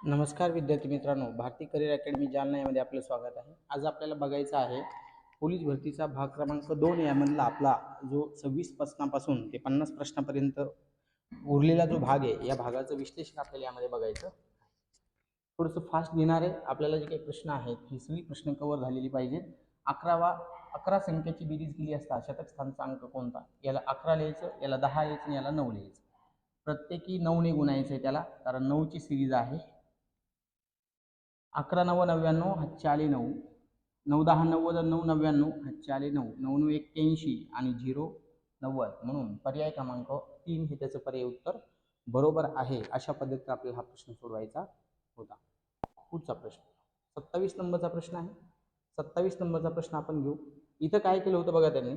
नमस्कार विद्यार्थी मित्रांनो, भारती करिअर अकॅडमी जालना यामध्ये आपलं स्वागत आहे. आज आपल्याला बघायचं आहे पोलीस भरतीचा भाग क्रमांक 2 यामधला आपला जो 26 प्रश्नापासून ते 50 प्रश्नापर्यंत उरलेला जो भाग आहे, या भागाचं विश्लेषण आपल्याला यामध्ये बघायचं. थोडंसं फास्ट घेणार आहे. आपल्याला जे काही प्रश्न आहेत ही सगळी प्रश्न कव्हर झालेली पाहिजेत. 11 संख्येची बेरीज केली असता शतक स्थानचा अंक कोणता? याला 11 लिहायचं, याला 10 लिहायचं आणि याला 9 लिहायचं. प्रत्येकी 9 ने गुणायचं आहे त्याला, कारण 9ची सिरीज आहे. 11 9 99 हातचे आले 9, 9 10 90 9 99 हातचे आले 9, 9 9 81 आणि 0 90. म्हणून पर्याय क्रमांक 3 हे त्याचं पर्याय उत्तर बरोबर आहे. अशा पद्धतीने आपल्याला हा प्रश्न सोडवायचा होता. पुढचा प्रश्न 27 नंबरचा प्रश्न आहे. 27 नंबरचा प्रश्न आपण घेऊ. इथं काय केलं होतं बघा त्यांनी,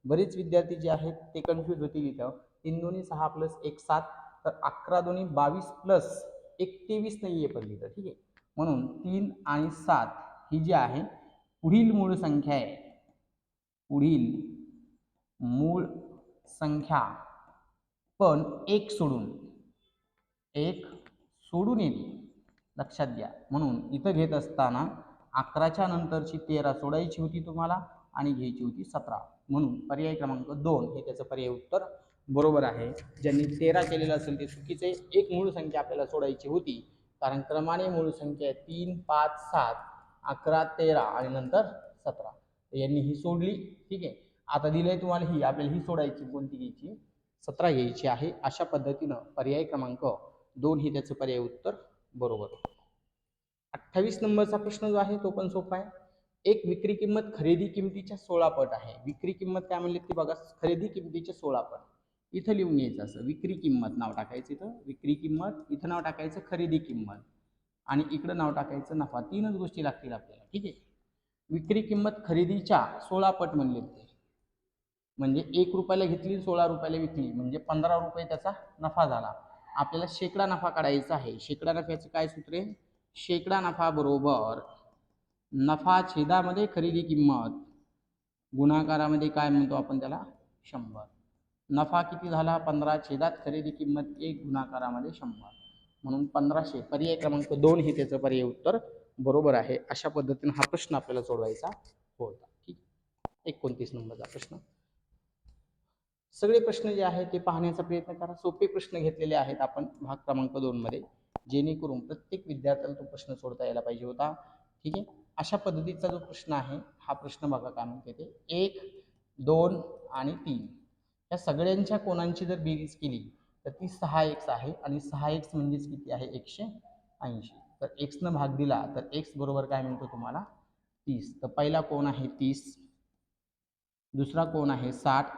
बरेच विद्यार्थी जे आहेत ते कन्फ्यूज होतील. इथं 3 दोन्ही 6 प्लस 1 7, तर 11 दोन्ही 22 प्लस 1 23 नाही आहे पण इथं, ठीक आहे. म्हणून 3 आणि 7 ही जी आहे पुढील मूळ संख्या आहे. पुढील मूळ संख्या पण एक सोडून येते, लक्षात घ्या. म्हणून इथं घेत असताना 11च्या नंतरची 13 सोडायची होती तुम्हाला आणि घ्यायची होती 17. म्हणून पर्याय क्रमांक 2 हे त्याचं पर्याय उत्तर बरोबर आहे. ज्यांनी 13 केलेलं असेल ते चुकीचे. एक मूळ संख्या आपल्याला सोडायची होती, कारण क्रमाने मूळ संख्या आहे 3 5 7 11 13 आणि नंतर 17. यांनी ही सोडली, ठीक आहे. आता दिलंय तुम्हाला ही, आपल्याला ही सोडायची, कोणती घ्यायची? 17 घ्यायची आहे. अशा पद्धतीनं पर्याय क्रमांक 2 हे त्याचं पर्याय उत्तर बरोबर. 28 नंबरचा प्रश्न जो आहे तो पण सोपा आहे. एक विक्री किंमत खरेदी किमतीच्या 16 पट आहे. विक्री किंमत काय म्हणली ती बघा, खरेदी किमतीच्या 16 पट. इथं लिहून घ्यायचं असं, विक्री किंमत नाव टाकायचं, इथं विक्री किंमत, इथं नाव टाकायचं खरेदी किंमत आणि इकडं नाव टाकायचं नफा. तीनच गोष्टी लागतील आपल्याला, ठीक आहे. विक्री किंमत खरेदीच्या 16 पट म्हणले ते, म्हणजे 1 रुपयाला घेतली 16 रुपयाला विकली, म्हणजे 15 रुपये त्याचा नफा झाला. आपल्याला शेकडा नफा काढायचा आहे. शेकडा नफ्याचं काय सूत्र आहे? शेकडा नफा बरोबर नफा छेदामध्ये खरेदी किंमत गुणाकारामध्ये काय म्हणतो आपण त्याला? 100. नफा किती झाला? 15 छेदात खरेदी किंमत 1 गुणाकारामध्ये 100. म्हणून 1500. पर्याय क्रमांक 2 हे त्याचं पर्याय उत्तर बरोबर आहे. अशा पद्धतीने हा प्रश्न आपल्याला सोडवायचा होता, ठीक. 29 नंबरचा प्रश्न. सगळे प्रश्न जे आहेत ते पाहण्याचा प्रयत्न करा. सोपे प्रश्न घेतलेले आहेत आपण भाग क्रमांक 2 मध्ये, जेणेकरून प्रत्येक विद्यार्थ्याला तो प्रश्न सोडता यायला पाहिजे होता, ठीक आहे. अशा पद्धतीचा जो प्रश्न आहे हा प्रश्न बघा काय म्हणते ते, 1 2 आणि 3 या सगळ्यांच्या कोणांची जर बेरीज केली तर ती 6x आहे आणि 6x म्हणजेच किती आहे? 180. तर x न भाग दिला तर x बरोबर काय मिळतो तुम्हाला? 30. तर पहिला कोण आहे 30, दुसरा कोण आहे 60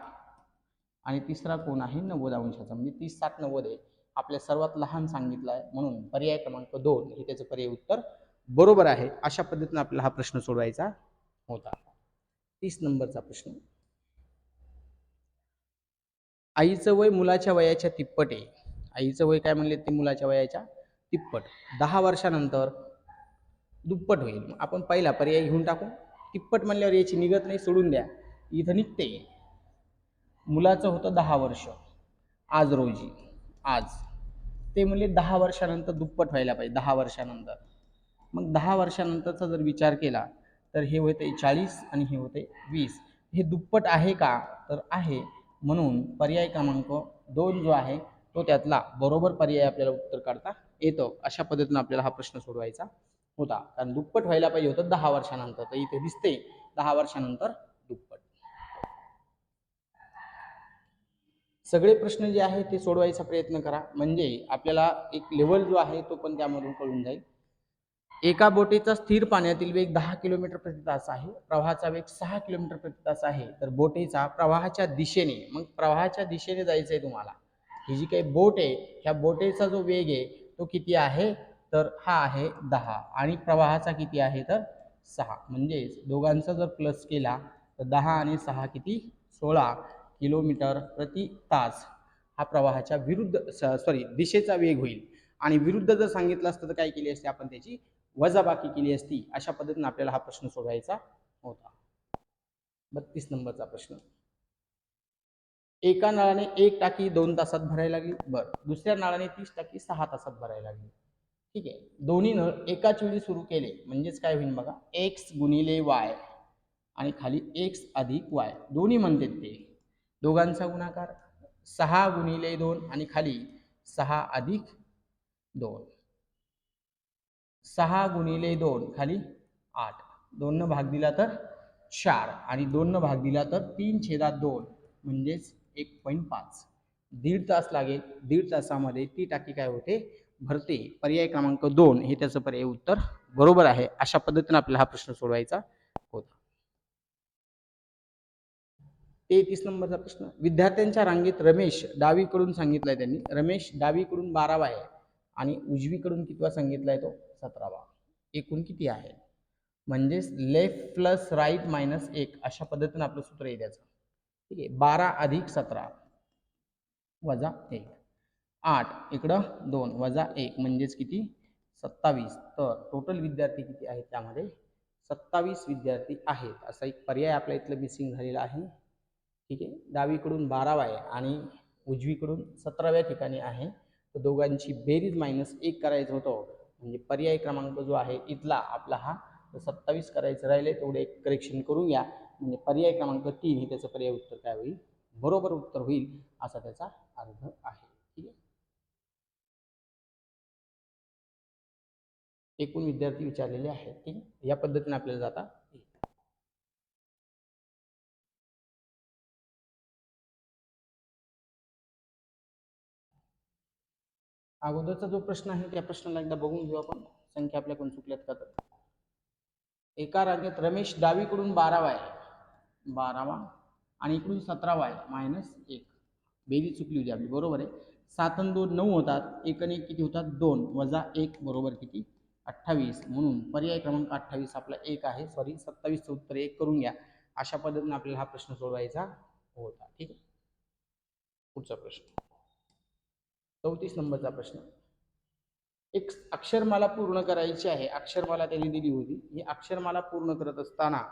आणि तिसरा कोण आहे 90 अंशाचा, म्हणजे 30 60 90 आहे. आपल्या सर्वात लहान सांगितलं आहे, म्हणून पर्याय क्रमांक 2 हे त्याचं पर्याय उत्तर बरोबर आहे. अशा पद्धतीने आपल्याला हा प्रश्न सोडवायचा होता. 30 नंबरचा प्रश्न. आईचं वय मुलाच्या वयाच्या तिप्पट आहे. आईचं वय काय म्हणले ते? मुलाच्या वयाच्या तिप्पट. 10 वर्षानंतर दुप्पट होईल. आपण पहिला पर्याय घेऊन टाकू. तिप्पट म्हणल्यावर याची निघत नाही, सोडून द्या. इथं निघते. मुलाचं होतं 10 वर्ष आज रोजी, आज ते म्हणले 10 वर्षानंतर दुप्पट व्हायला पाहिजे. 10 वर्षानंतर, मग 10 वर्षानंतरचा जर विचार केला तर हे होते 40 आणि हे होते 20. हे दुप्पट आहे का? तर आहे. म्हणून पर्याय क्रमांक 2 जो आहे तो त्यातला बरोबर पर्याय आपल्याला उत्तर काढता येतो. अशा पद्धतीने आपल्याला हा प्रश्न सोडवायचा होता, कारण दुप्पट व्हायला पाहिजे होतं 10 वर्षानंतर, तर इथे दिसते 10 वर्षानंतर दुप्पट. सगळे प्रश्न जे आहेत ते सोडवायचा प्रयत्न करा, म्हणजे आपल्याला एक लेवल जो आहे तो पण त्यामधून कळून जाईल. एका बोटीचा स्थिर पाण्यातील वेग 10 किलोमीटर प्रति तास आहे, प्रवाहाचा वेग 6 किलोमीटर प्रति तास आहे. तर बोटीचा प्रवाहाच्या दिशेने, मग प्रवाहाच्या दिशेने जायचंय तुम्हाला. ही जी काही बोट आहे, ह्या बोटीचा जो वेग आहे तो किती आहे? तर हा आहे 10 आणि प्रवाहाचा किती आहे? तर 6. म्हणजे दोघांचा जर प्लस केला तर 10 आणि 6 किती? 16 किलोमीटर प्रति तास हा प्रवाहाच्या विरुद्ध दिशेचा वेग होईल. आणि विरुद्ध जर सांगितलं असतं तर काय केली असते आपण? त्याची वजाबाकी केली असती. अशा पद्धतीने आपल्याला हा प्रश्न सोडवायचा होता. 32 नंबरचा प्रश्न. एका नळाने 1 टाकी 2 तासात भरायला लागली, बरं. दुसऱ्या नळाने 30 टाकी 6 तासात भरायला लागली, ठीक आहे, दोन्ही नळ एकाच वेळी सुरू केले म्हणजेच काय होईल बघा, एक्स गुणिले वाय आणि खाली एक्स अधिक वाय दोन्ही म्हणतात ते, दोघांचा गुणाकार 6 गुणिले 2 आणि खाली 6 अधिक 2, 6 गुणिले 2 खाली 8, 2 न भाग दिला तर 4 आणि 2 न भाग दिला तर 3/2 म्हणजेच 1.5. दीड तास लागेल. दीड तासामध्ये ती टाकी काय होते, भरते. पर्याय क्रमांक 2 हे त्याचं पर्याय उत्तर बरोबर आहे. अशा पद्धतीने आपल्याला हा प्रश्न सोडवायचा होता. 33 नंबरचा प्रश्न, विद्यार्थ्यांच्या रांगेत रमेश डावीकडून सांगितलाय त्यांनी, रमेश डावीकडून 12वा आहे आणि उजवीकडून कितवा सांगितलाय तो 17वा. एकूण किती आहे, म्हणजेच लेफ्ट प्लस राईट मायनस 1 अशा पद्धतीने आपलं सूत्र आहे त्याचं. ठीक आहे, 12 अधिक 17 वजा 1, 8 इकडं 2 वजा 1 म्हणजेच किती 27. तर टोटल विद्यार्थी किती आहेत, त्यामध्ये 27 विद्यार्थी आहेत. असा एक पर्याय आपल्या इथलं मिसिंग झालेला आहे. ठीक आहे, डावीकडून 12वा आहे आणि उजवीकडून 17व्या ठिकाणी आहे. तर दोघांची बेरीज मायनस 1 करायचं होतं, म्हणजे पर्याय क्रमांक जो आहे इथला आपला हा 27 करायचं राहिले, तेवढे एक करेक्शन करून घ्या. म्हणजे पर्याय क्रमांक 3 हे त्याचं पर्याय उत्तर काय होईल, बरोबर उत्तर होईल असा त्याचा अर्थ आहे. ठीक आहे, एकूण विद्यार्थी विचारलेले आहेत. ठीक आहे, या पद्धतीने आपल्याला जाता येईल. अगोदरचा जो प्रश्न आहे त्या प्रश्नाला एकदा बघून घेऊ आपण, संख्या आपल्याकडून चुकल्यात का. तर एका रांगेत रमेश डावीकडून 12वा आहे, 12वा आणि इकडून 17वा आहे मायनस 1. बेरीज चुकली होती आपली, बरोबर आहे. 7 आणि 2 9 होतात, 1 आणि 1 किती होतात 2 वजा 1 बरोबर किती 28. म्हणून पर्याय क्रमांक 28 आपला 1 आहे. सॉरी 27चं उत्तर 1 करून घ्या. अशा पद्धतीने आपल्याला हा प्रश्न सोडवायचा होता. ठीक आहे, पुढचा प्रश्न 34 नंबरचा प्रश्न, एक अक्षरमाला पूर्ण करायची आहे. अक्षरमाला त्यांनी दिली होती. ही अक्षरमाला पूर्ण करत असताना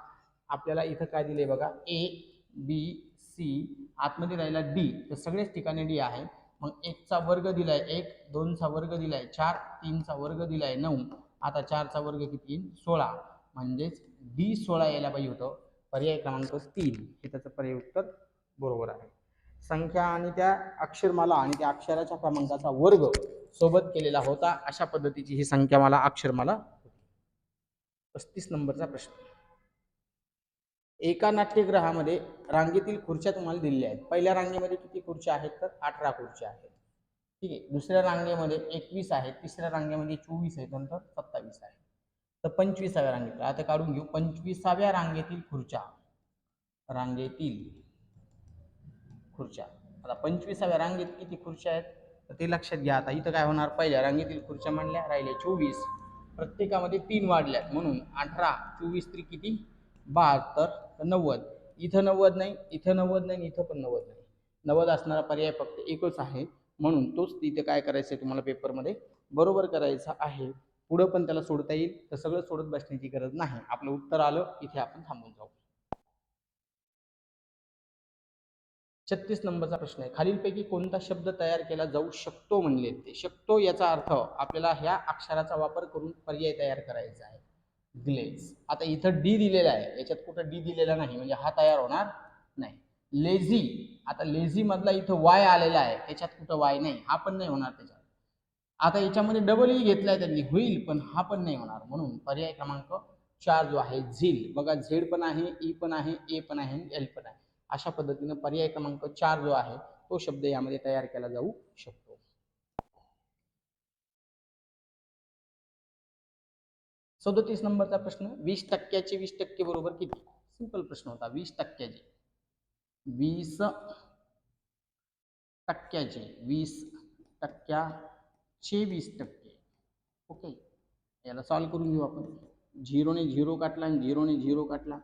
आपल्याला इथं काय दिले बघा, ए बी सी, आतमध्ये राहिला डी, तर सगळेच ठिकाणी डी आहे. मग 1चा वर्ग दिलाय 1, 2चा वर्ग दिलाय 4, 3चा वर्ग दिलाय 9, आता 4चा वर्ग किती 16, म्हणजेच डी 16 यायला पाहिजे होतं. पर्याय क्रमांक 3 हे त्याचं पर्याय उत्तर बरोबर आहे. संख्या आणि त्या अक्षरमाला आणि त्या अक्षराच्या क्रमांकाचा वर्ग सोबत केलेला होता, अशा पद्धतीची ही संख्यामाला अक्षरमाला होती. 35 नंबरचा प्रश्न, एका नाट्यगृहामध्ये रांगेतील खुर्च्या तुम्हाला दिलेल्या आहेत. पहिल्या रांगेमध्ये किती खुर्च्या आहेत, तर 18 खुर्च्या आहेत. ठीक आहे, दुसऱ्या रांगेमध्ये 21 आहेत, तिसऱ्या रांगेमध्ये 24 आहेत, नंतर 27 आहे. तर 25व्या रांगेत आता काढून घेऊ. 25व्या रांगेतील खुर्च्या, रांगेतील खुर्च्या, आता 25व्या रांगेत किती खुर्च्या आहेत तर ते लक्षात घ्या. आता इथं काय होणार, पहिल्या रांगेतील खुर्च्या म्हणल्या राहिले 24, प्रत्येकामध्ये 3 वाढल्यात म्हणून 18, 24 3 किती 72, तर 90. इथं 90 नाही, इथं 90 नाही, इथं पण 90 नाही. 90 असणारा पर्याय फक्त एकच आहे, म्हणून तोच इथे काय करायचं आहे तुम्हाला पेपरमध्ये बरोबर करायचा आहे. पुढं पण त्याला सोडता येईल, तर सगळं सोडत बसण्याची गरज नाही. आपलं उत्तर आलं, इथे आपण थांबून जाऊ. 36 नंबरचा प्रश्न आहे, खालीलपैकी कोणता शब्द तयार केला जाऊ शकतो म्हणले ते. शकतो याचा अर्थ आपल्याला ह्या अक्षराचा वापर करून पर्याय तयार करायचा आहे. ग्लेज, आता इथं डी दिलेला आहे, याच्यात कुठं डी दिलेला नाही, म्हणजे हा तयार होणार नाही. लेझी, आता लेझी मधला इथं वाय आलेला आहे, त्याच्यात कुठं वाय नाही, हा पण नाही होणार त्याच्यात. आता याच्यामध्ये डबल ई घेतलाय त्यांनी, होईल पण हा पण नाही होणार. म्हणून पर्याय क्रमांक 4 जो आहे झील, बघा झेड पण आहे, ई पण आहे, ए पण आहे, एल पण आहे. अशा पद्धतीने पर्याय क्रमांक 4 जो आहे तो शब्द यामध्ये तयार केला जाऊ शकतो. 37 नंबरचा प्रश्न, 20% 20% बरोबर किती. सिंपल प्रश्न होता. 20%, 20%, 20%चे 20%. ओके, याला सॉल्व करून घेऊ आपण. 0ने 0 काटला आणि 0ने 0 काटला,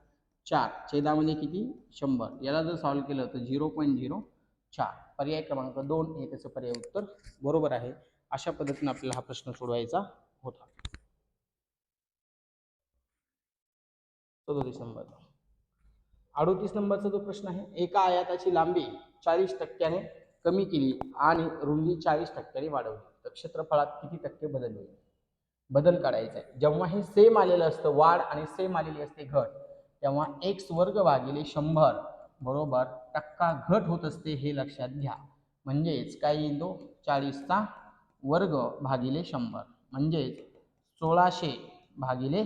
4 छेदामध्ये किती 100. याला जर सॉल्व केलं तर 0.04. पर्याय क्रमांक 2 हे त्याचं पर्याय उत्तर बरोबर आहे. अशा पद्धतीने आपल्याला हा प्रश्न सोडवायचा होता. 37 नंबर. 38 नंबरचा जो प्रश्न आहे, एका आयताची लांबी 40% कमी केली आणि रुंदी 40% वाढवली तर क्षेत्रफळात किती टक्के बदल होईल. बदल काढायचा आहे. जेव्हा हे सेम आलेलं असतं वाढ आणि सेम आलेली असते घट, तेव्हा x वर्ग भागिले 100 बरोबर टक्का घट होत असते हे लक्षात घ्या. म्हणजेच काय येईल तो 40चा वर्ग भागिले 100 म्हणजेच 1600 भागिले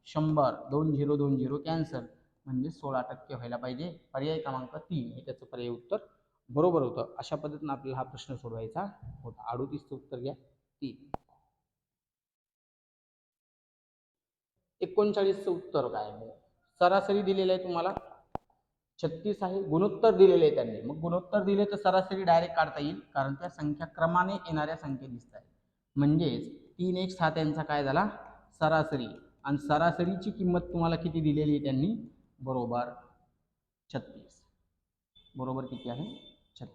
100 2 0 2 0 कॅन्सल म्हणजे 16% व्हायला पाहिजे. पर्याय क्रमांक 3 हे त्याचं पर्याय उत्तर बरोबर होतं. अशा पद्धतीने आपल्याला हा प्रश्न सोडवायचा होता. 38चं उत्तर घ्या 3. 39चं उत्तर काय आहे? सरासरी दिलेलं आहे तुम्हाला 36 आहे. गुणोत्तर दिलेले आहे त्यांनी. मग गुणोत्तर दिले तर सरासरी डायरेक्ट काढता येईल कारण त्या संख्या क्रमाने येणाऱ्या संख्या दिसत आहेत. म्हणजेच 3x हा त्यांचा काय झाला सरासरी आणि सरासरीची किंमत तुम्हाला किती दिलेली आहे त्यांनी बरोबर 36. बरोबर किती आहे 36.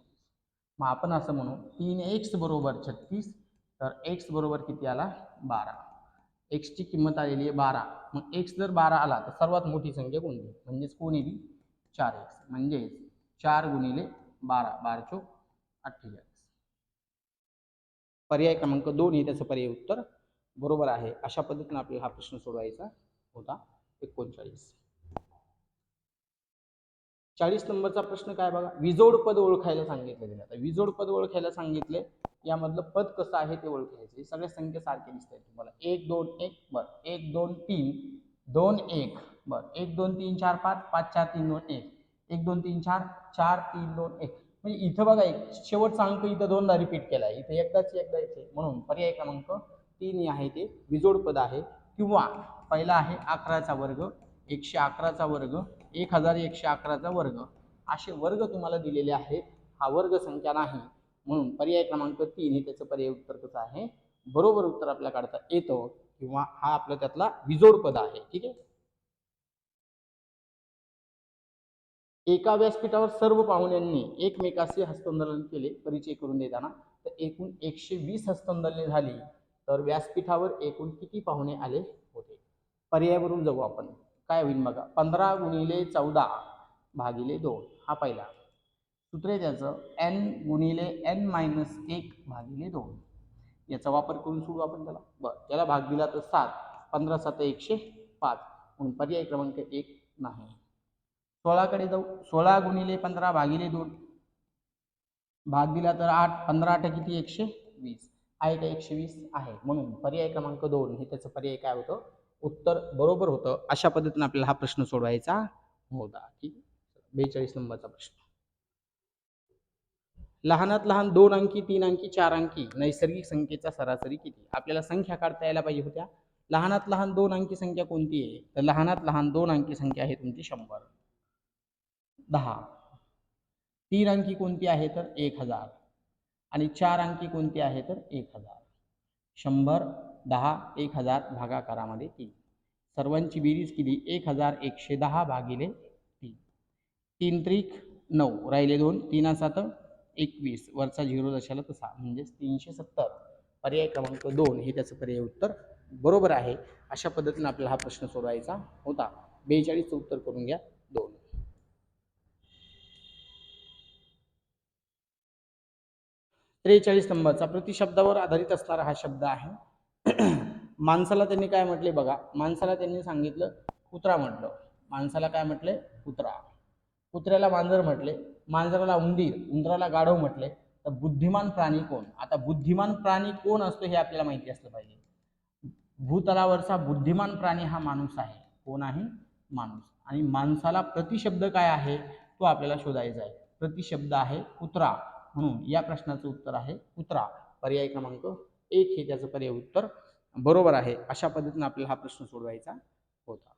मग आपण असं म्हणू 3x बरोबर 36 तर x बरोबर किती आला 12. x ची किंमत आलेली आहे 12. मग x जर 12 आला तर सर्वात मोठी संख्या कोणती म्हणजेच कोण येईल 4x म्हणजेच 4 गुणिले 12 12 चोक 48. पर्याय क्रमांक 2 हे त्याचं पर्याय उत्तर बरोबर आहे. अशा पद्धतीने आपल्याला हा प्रश्न सोडवायचा होता. 39. 40 नंबरचा प्रश्न काय बघा विजोड पद ओळखायला सांगितले. आता विजोड पद ओळखायला सांगितले यामधलं पद कसं आहे ते ओळखायचं. हे सगळ्या संख्या सारखे दिसतात तुम्हाला 1 2 1 बर 1 2 3 2 1 बर 1 2 3 4 5 5 4 3 2 1 1 2 3 4 4 3 2 1 म्हणजे इथं बघा एक शेवटचा अंक इथं दोनदा रिपीट केला आहे. इथे एकदाच एकदा इथे म्हणून पर्याय क्रमांक 3 आहे ते विजोड पद आहे. किंवा पहिला आहे 11चा वर्ग 111चा वर्ग 1111चा वर्ग असे वर्ग तुम्हाला दिलेले आहेत. हा वर्ग संख्या नाही म्हणून पर्याय क्रमांक 3 हे त्याचं पर्याय उत्तर कसं आहे बरोबर उत्तर आपल्याला काढता येतं किंवा हा आपला त्यातला विजोड पद आहे. ठीक आहे. एका व्यासपीठावर सर्व पाहुण्यांनी एकमेकाशी हस्तांदोलन केले. परिचय करून देताना तर एकूण 120 हस्तांदोलने झाली तर व्यासपीठावर एकूण किती पाहुणे आले होते. पर्यायावरून जाऊ आपण. काय होईल बघा 15 गुणिले 14 भागिले 2 हा पहिला सूत्र आहे त्याचं n गुणिले n मायनस 1 भागिले 2 याचा वापर करून सोडू आपण त्याला. बरं त्याला भाग दिला तर 7 15 7 105 म्हणून पर्याय क्रमांक 1 नाही. 16 कडे जाऊ 16 गुणिले 15 भागिले 2 भाग दिला तर 8 15 8 किती 120 आहे का 120 आहे म्हणून पर्याय क्रमांक 2 हे त्याचं पर्याय काय होतं उत्तर बरोबर होतं. अशा पद्धतीने आपल्याला हा प्रश्न सोडवायचा होता. ठीक 42 नंबरचा प्रश्न. लहानात लहान 2 अंकी 3 अंकी 4 अंकी नैसर्गिक संख्येचा सरासरी किती. आपल्याला संख्या काढता यायला पाहिजे होत्या. लहानात लहान 2 अंकी संख्या कोणती आहे तर लहानात लहान 2 अंकी संख्या आहे तुमची 100 10. 3 अंकी कोणती आहे तर 1000 आणि 4 अंकी कोणती आहे तर 1000. 100 10 1000 भागाकारामध्ये 3 सर्वांची बेरीज केली 1110 भागिले 3 3 त्रिक 9 राहिले 2 3 7 21 वरचा 0 दशाला तसा म्हणजेच 370. पर्याय क्रमांक 2 हे त्याचं पर्याय उत्तर बरोबर आहे. अशा पद्धतीने आपल्याला हा प्रश्न सोडवायचा होता. 42चं उत्तर करून घ्या 2. 43 नंबरचा प्रतिशब्दावर आधारित असणारा हा शब्द आहे. माणसाला त्यांनी काय म्हटले बघा माणसाला त्यांनी सांगितलं कुत्रा म्हटलं. माणसाला काय म्हटले कुत्रा. कुत्र्याला मांजर म्हटले. मांजराला उंदीर. उंदराला गाढव म्हटले. तर बुद्धिमान प्राणी कोण. आता बुद्धिमान प्राणी कोण असतो हे आपल्याला माहिती असलं पाहिजे. भूतलावरचा बुद्धिमान प्राणी हा माणूस आहे. कोण आहे माणूस. आणि माणसाला प्रतिशब्द काय आहे तो आपल्याला शोधायचा आहे. प्रतिशब्द आहे कुत्रा म्हणून या प्रश्नाचं उत्तर आहे कुत्रा. पर्याय क्रमांक 1 हे त्याचं पर्याय उत्तर बरोबर आहे. अशा पद्धतीने आपल्याला हा प्रश्न सोडवायचा होता.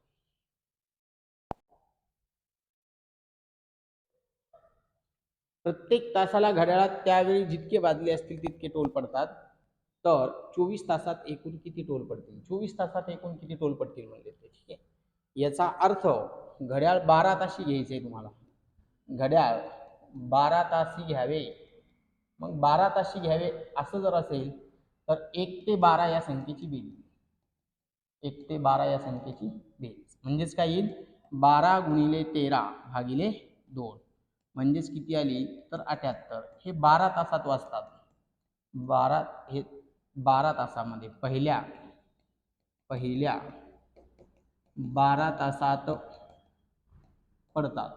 प्रत्येक तासाला घड्याळात त्यावेळी जितके वाजले असतील तितके टोल पडतात. तर 24 तासात एकूण किती टोल पडतील. 24 तासात एकूण किती टोल पडतील म्हणजे ठीक आहे. याचा अर्थ घड्याळ 12 तासी घ्यायचे तुम्हाला. घड्याळ 12 तासी घ्यावे. मग 12 तासी घ्यावे असं जर असेल तर 1 ते 12 या संख्येची बेरीज. 1 ते 12 या संख्येची बेरीज म्हणजेच काय येईल 12 गुणिले 13 भागिले 2 म्हणजेच किती आली तर 78. हे 12 तासात वाजतात. 12 हे 12 तासामध्ये पहिल्या पहिल्या 12 तासात पडतात.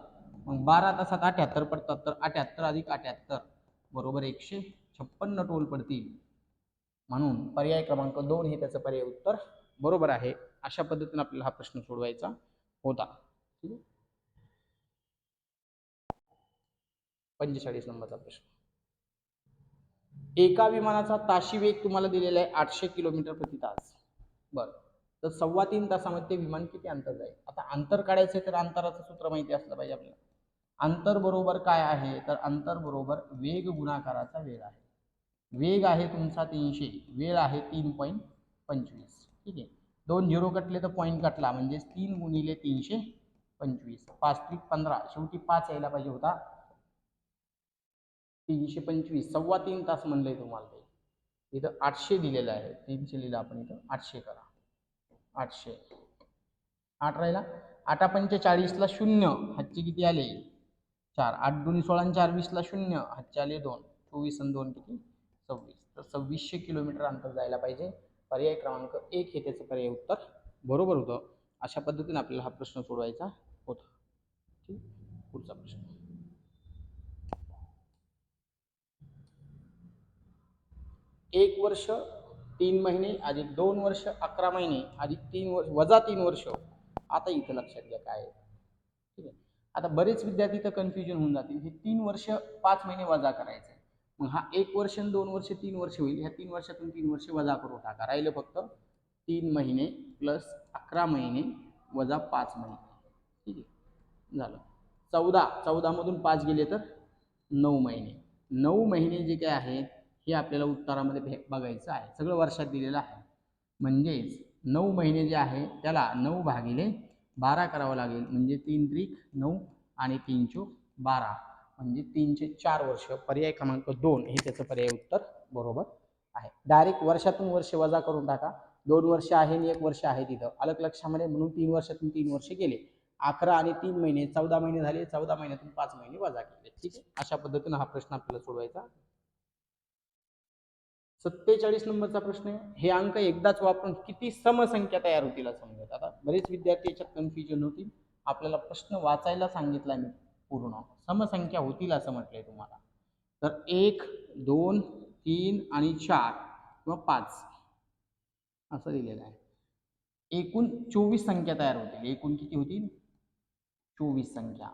मग 12 तासात 78 पडतात, तर 78 अधिक 78 बरोबर 156 टोल पडतील. म्हणून पर्याय क्रमांक 2 हे त्याचं पर्याय उत्तर बरोबर आहे. अशा पद्धतीने आपल्याला हा प्रश्न सोडवायचा होता. ठीक आहे. 45 नंबरचा प्रश्न. एका विमानाचा ताशी वेग तुम्हाला दिलेला आहे 800 किलोमीटर प्रति तास. बरं, तर 3.25 तासामध्ये ते विमान किती अंतर जाईल? आता अंतर काढायचं तर अंतराचं सूत्र माहिती असलं पाहिजे आपल्याला. अंतर बरोबर काय आहे? तर अंतर बरोबर वेग गुणाकाराचा वेळ आहे. वेग आहे तुमचा 300, वेळ आहे 3.25. ठीक आहे. 2 झिरो कटले तर पॉईंट कटला, म्हणजे 3 गुणिले 325. 5 त्रिक 15, शेवटी 5 यायला पाहिजे होता. 325 3.25 तास म्हणलंय तुम्हाला ते. इथं 800 दिलेलं आहे, 300 लिहिलं आपण, इथं 800 करा. 800 8 राहिला. 8 पंचे 40ला 0, हातचे किती आले 4. 8 दुनी 16 आणि 4 20ला 0, हातचे आले 2. 24 आणि 2 किती 26. तर 2600 किलोमीटर अंतर जायला पाहिजे. पर्याय क्रमांक 1 हे त्याचं पर्याय उत्तर बरोबर होतं. अशा पद्धतीने आपल्याला हा प्रश्न सोडवायचा होता. ठीक. पुढचा प्रश्न. 1 वर्ष 3 महिने अधिक 2 वर्ष 11 महिने अधिक 3 वर्ष वजा 3 वर्ष. आता इथं लक्षात घ्या काय आहे. ठीक आहे. आता बरेच विद्यार्थी तर कन्फ्युजन होऊन जातील. हे 3 वर्ष 5 महिने वजा करायचं. मग हा 1 वर्ष 2 वर्ष 3 वर्ष होईल. ह्या 3 वर्षातून 3 वर्ष वजा करून टाका. राहिलं फक्त 3 महिने प्लस 11 महिने वजा 5 महिने. ठीक आहे, झालं. 14 मधून 5 गेले तर 9 महिने. 9 महिने जे काय आहेत हे आपल्याला उत्तरामध्ये बघायचं आहे. सगळं वर्षात दिलेलं आहे. म्हणजेच 9 महिने जे आहे त्याला 9 भागिले 12 करावं लागेल. म्हणजे 3 त्रिक 9 आणि 3 चोक 12, म्हणजे 304 वर्ष. पर्याय क्रमांक 2 हे त्याचं पर्याय उत्तर बरोबर आहे. डायरेक्ट वर्षातून वर्ष वजा करून टाका. 2 वर्ष आहे आणि 1 वर्ष आहे तिथं अलग लक्षामध्ये, म्हणून 3 वर्षातून 3 वर्ष गेले. 11 आणि 3 महिने 14 महिने झाले. 14 महिन्यातून 5 महिने वजा केले. ठीक आहे. अशा पद्धतीने हा प्रश्न आपल्याला सोडवायचा. 47 नंबरचा प्रश्न आहे. हे अंक एकदाच वापरून किती समसंख्या तयार होतील असं म्हणतात. आता बरेच विद्यार्थी याच्यात कन्फ्युजन होतील. आपल्याला प्रश्न वाचायला सांगितला मी पूर्ण. समसंख्या होतील असं म्हटलंय तुम्हाला. तर 1 2 3 आणि 4 किंवा 5 असं दिलेलं आहे. एकूण 24 संख्या तयार होतील. एकूण किती होतील 24 संख्या.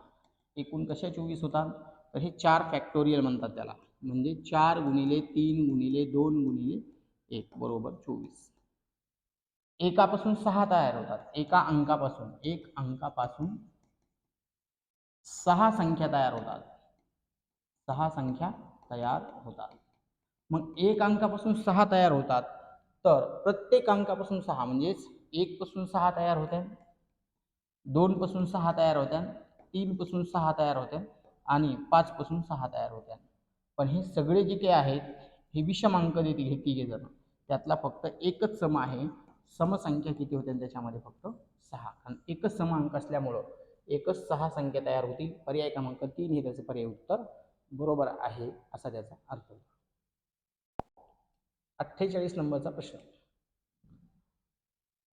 एकूण कशा 24 होतात? तर हे 4 फॅक्टोरियल म्हणतात त्याला. म्हणजे 4 गुणिले 3 गुणिले 2 गुणिले 1 बरोबर 24. एकापासून 6 तयार होतात. एका अंकापासून 1 अंकापासून 6 संख्या तयार होतात. 6 संख्या तयार होतात. मग 1 अंकापासून 6 तयार होतात, तर प्रत्येक अंकापासून 6 म्हणजेच 1 पासून 6 तयार होतात, 2 पासून 6 तयार होत्या, 3 पासून 6 तयार होत्या आणि 5 पासून 6 तयार होत्या. पण हे सगळे जे काही आहेत हे विषम अंक देतील हे तिघे जण. त्यातला फक्त एकच सम आहे. समसंख्या किती होत्या त्याच्यामध्ये फक्त 6. आणि एकच सम अंक असल्यामुळं एकच 6 संख्या तयार होतील. पर्याय क्रमांक 3 हे त्याचं पर्याय उत्तर बरोबर आहे असा त्याचा अर्थ. 48 नंबरचा प्रश्न.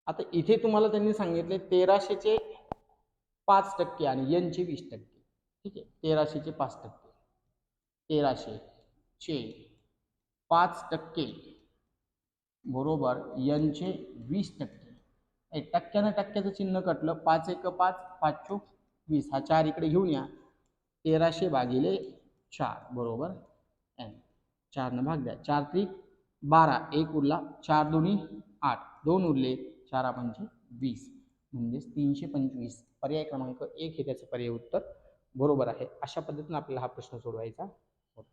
आता इथे तुम्हाला त्यांनी सांगितले 1300चे 5% आणि एनचे 20%. ठीक आहे. 1300चे 5%. 1300चे 5% बरोबर एनचे 20%. टक्क्यानं टक्क्याचं चिन्ह कटलं. 5 1 5, 5 चोक 20. हा 4 इकडे घेऊन या. 1300 भागिले 4 बरोबर एन. 4 न भाग द्या. 4 त्रिक 12, 1 उरला. 4 दोन्ही 8, 2 उरले. 4 पंचे 20, म्हणजेच 325. पर्याय क्रमांक 1 हे त्याचं पर्याय उत्तर बरोबर आहे. अशा पद्धतीने आपल्याला हा प्रश्न सोडवायचा होता.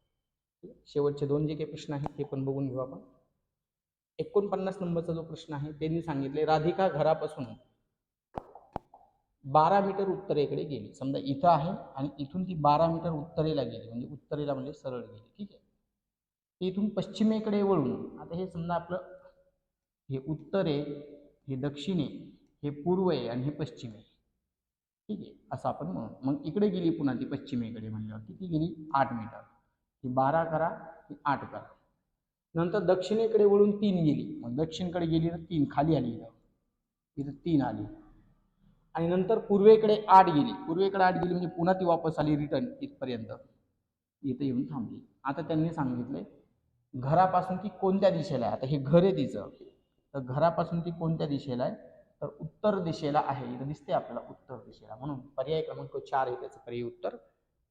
शेवटचे 2 जे काही प्रश्न आहेत ते पण बघून घेऊ आपण. 49 नंबरचा जो प्रश्न आहे त्यांनी सांगितले राधिका घरापासून 12 मीटर उत्तरेकडे गेली. समजा इथं आहे आणि इथून ती 12 मीटर उत्तरेला गेली, म्हणजे उत्तरेला म्हणजे सरळ गेली. ठीक आहे. इथून पश्चिमेकडे वळून, आता हे समजा आपलं हे उत्तर आहे, हे दक्षिण आहे, हे पूर्व आहे आणि हे पश्चिम आहे. ठीक आहे, असं आपण म्हणू. मग इकडे गेली पुन्हा ती पश्चिमेकडे म्हणल्यावर किती गेली 8 मीटर. ही 12 करा, ही 8 करा. नंतर दक्षिणेकडे वळून 3 गेली. मग दक्षिणकडे गेली तर 3 खाली आली इथं. इथं 3 आली आणि नंतर पूर्वेकडे 8 गेली. पूर्वेकडे 8 गेली म्हणजे पुन्हा ती वापस आली रिटर्न इथपर्यंत. इथं येऊन थांबली. आता त्यांनी सांगितलंय घरापासून ती कोणत्या दिशेला आहे. आता हे घर आहे तिचं. तर घरापासून ती कोणत्या दिशेला आहे? तर उत्तर दिशेला आहे. इथं दिसते आपल्याला उत्तर दिशेला. म्हणून पर्याय क्रमांक 4 हे त्याचं पर्यायी उत्तर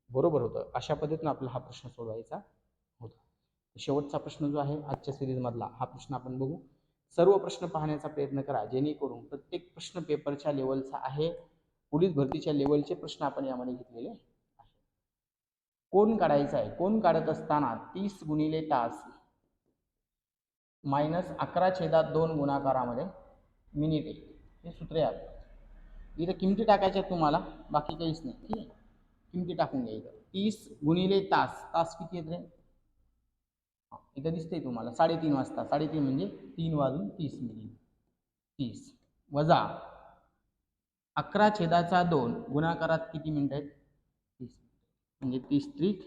बरोबर होतं. अशा पद्धतीने आपल्याला हा प्रश्न सोडवायचा होता. शेवटचा प्रश्न जो आहे आजच्या सिरीजमधला हा प्रश्न आपण बघू. सर्व प्रश्न पाहण्याचा प्रयत्न करा जेणेकरून प्रत्येक प्रश्न पेपरच्या लेवलचा आहे. पोलीस भरतीच्या लेवलचे प्रश्न आपण यामध्ये घेतलेले आहे. कोण काढायचा आहे? कोण काढत असताना 30 गुणिले तास मायनस 11/2 गुणाकारामध्ये मिनिटे हे सूत्र आहे. इथं किमती टाकायच्या तुम्हाला, बाकी काहीच नाही. ठीक आहे, किमती टाकून घ्यायचं. 30 गुणिले तास, तास किती आहेत रे? इथं दिसतंय तुम्हाला 3:30 वाजता. 3:30 म्हणजे 3:30 30 वजा 11/2 गुणाकारात किती मिनिटं आहेत? 30 म्हणजे 30 त्रिक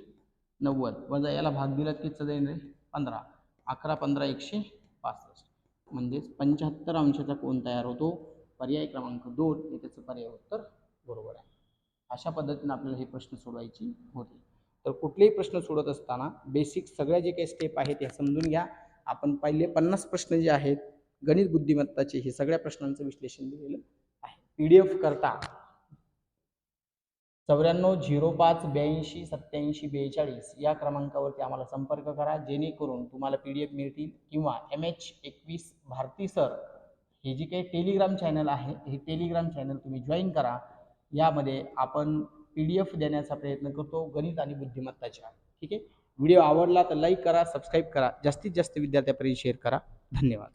90 वजा याला भाग दिला कितीचं जाईल रे? 15. 11 15 165 म्हणजेच 75 अंशाचा कोण तयार होतो. पर्याय क्रमांक 2 हे त्याचं पर्याय उत्तर बरोबर आहे. अशा पद्धतीने आपल्याला हे प्रश्न सोडवायची होते. तर कुठलेही प्रश्न सोडत असताना बेसिक सगळ्या जे काही स्टेप आहेत त्या समजून घ्या. आपण पहिले 50 प्रश्न जे आहेत गणित बुद्धिमत्ताचे हे सगळ्या प्रश्नांचं विश्लेषण दिलेलं आहे. PDF करता 9405828742 या क्रमांकावरती आम्हाला संपर्क करा जेणेकरून तुम्हाला PDF मिळतील किंवा MH21 भारती सर हे जे काही टेलिग्राम चॅनल आहे हे टेलिग्राम चॅनल तुम्ही जॉईन करा. यामध्ये आपण PDF देण्याचा प्रयत्न करतो गणित आणि बुद्धिमत्ताच्या. ठीक आहे, व्हिडिओ आवडला तर लाईक करा, सबस्क्राईब करा, जास्तीत जास्त विद्यार्थ्यांपर्यंत शेअर करा. धन्यवाद.